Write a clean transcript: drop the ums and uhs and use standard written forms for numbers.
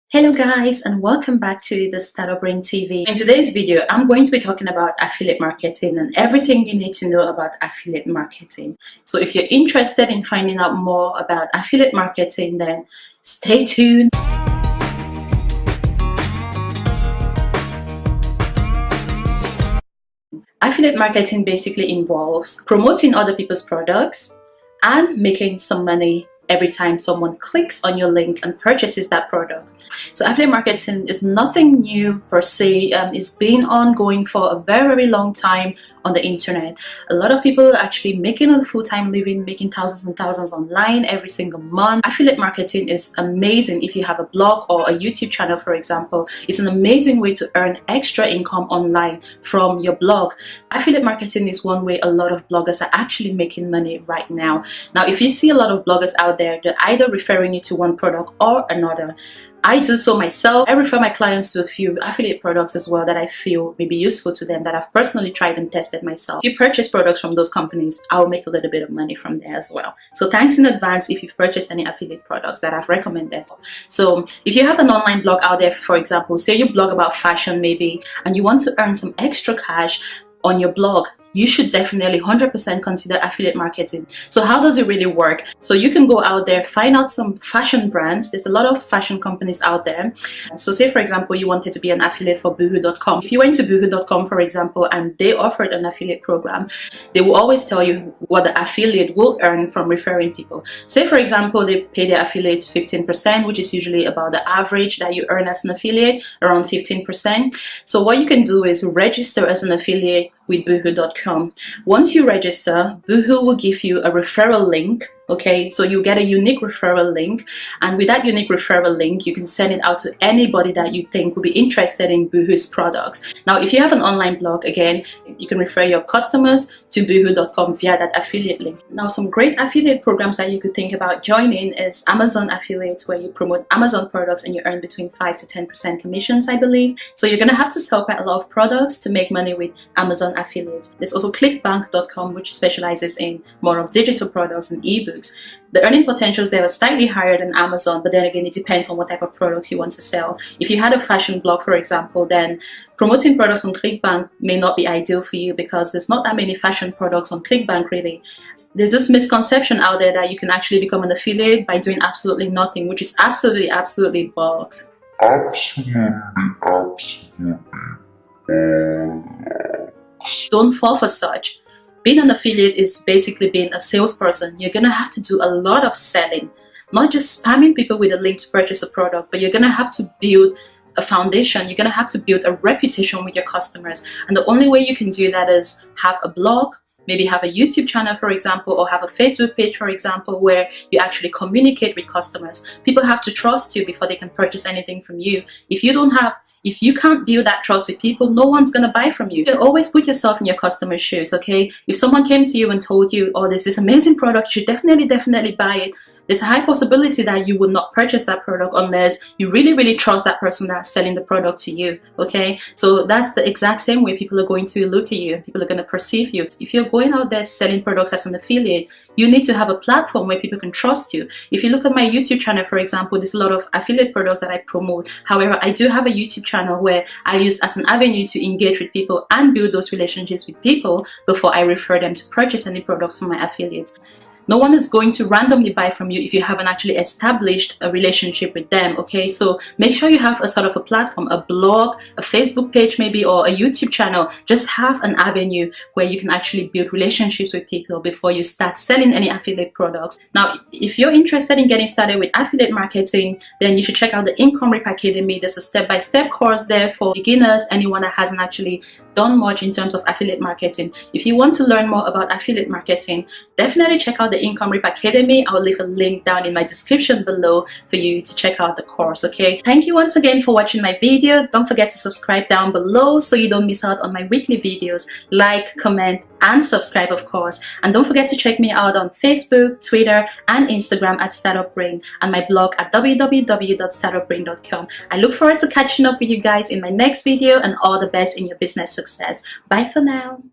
Hello guys, and welcome back to the Startup Brain TV. In today's video, I'm going to be talking about affiliate marketing and everything you need to know about affiliate marketing. So if you're interested in finding out more about affiliate marketing, then stay tuned. Affiliate marketing basically involves promoting other people's products and making some money every time someone clicks on your link and purchases that product. So affiliate marketing is nothing new per se. It's been ongoing for a very long time on the internet. A lot of people are actually making a full-time living, making thousands and thousands online every single month. Affiliate marketing is amazing. If you have a blog or a YouTube channel, for example, it's an amazing way to earn extra income online from your blog. Affiliate marketing is one way a lot of bloggers are actually making money right now. Now, if you see a lot of bloggers out there, they're either referring you to one product or another. I do so myself. I refer my clients to a few affiliate products as well that I feel may be useful to them, that I've personally tried and tested myself. If you purchase products from those companies, I'll make a little bit of money from there as well. So thanks in advance if you've purchased any affiliate products that I've recommended. So if you have an online blog out there, for example, say you blog about fashion maybe, and you want to earn some extra cash on your blog, you should definitely 100% consider affiliate marketing. So how does it really work? So you can go out there, find out some fashion brands. There's a lot of fashion companies out there. So say, for example, you wanted to be an affiliate for boohoo.com. If you went to boohoo.com, for example, and they offered an affiliate program, they will always tell you what the affiliate will earn from referring people. Say, for example, they pay their affiliates 15%, which is usually about the average that you earn as an affiliate, around 15%. So what you can do is register as an affiliate with boohoo.com. Once you register, Boohoo will give you a referral link. Okay, so you get a unique referral link, and with that unique referral link, you can send it out to anybody that you think would be interested in Boohoo's products. Now, if you have an online blog, again, you can refer your customers to boohoo.com via that affiliate link. Now, some great affiliate programs that you could think about joining is Amazon affiliates, where you promote Amazon products and you earn between 5 to 10% commissions, I believe. So you're gonna have to sell quite a lot of products to make money with Amazon affiliates. There's also clickbank.com, which specializes in more of digital products and ebooks. The earning potentials there are slightly higher than Amazon, but then again, it depends on what type of products you want to sell. If you had a fashion blog, for example, then promoting products on ClickBank may not be ideal for you because there's not that many fashion products on ClickBank really. There's this misconception out there that you can actually become an affiliate by doing absolutely nothing, which is absolutely bogus. Don't fall for such. Being an affiliate is basically being a salesperson. You're gonna have to do a lot of selling, not just spamming people with a link to purchase a product, but you're gonna have to build a foundation. You're gonna have to build a reputation with your customers. And the only way you can do that is have a blog, maybe have a YouTube channel, for example, or have a Facebook page, for example, where you actually communicate with customers. People have to trust you before they can purchase anything from you. If you can't build that trust with people, no one's gonna buy from you. You always put yourself in your customer's shoes, okay? If someone came to you and told you, oh, there's this amazing product, you should definitely buy it, there's a high possibility that you would not purchase that product unless you really trust that person that's selling the product to you, okay? So that's the exact same way people are going to look at you. People are going to perceive you. If you're going out there selling products as an affiliate, you need to have a platform where people can trust you. If you look at my YouTube channel, for example, there's a lot of affiliate products that I promote. However, I do have a YouTube channel where I use as an avenue to engage with people and build those relationships with people before I refer them to purchase any products from my affiliates. No one is going to randomly buy from you if you haven't actually established a relationship with them, okay? So make sure you have a sort of a platform, a blog, a Facebook page maybe, or a YouTube channel. Just have an avenue where you can actually build relationships with people before you start selling any affiliate products. Now, if you're interested in getting started with affiliate marketing, then you should check out the Income Rip Academy. There's a step-by-step course there for beginners, anyone that hasn't actually done much in terms of affiliate marketing. If you want to learn more about affiliate marketing, definitely check out the Income Rip Academy. I'll leave a link down in my description below for you to check out the course, okay? Thank you once again for watching my video. Don't forget to subscribe down below so you don't miss out on my weekly videos. Like, comment, and subscribe, of course. And don't forget to check me out on Facebook, Twitter, and Instagram at Startup Brain, and my blog at www.startupbrain.com. I look forward to catching up with you guys in my next video, and all the best in your business success. Bye for now.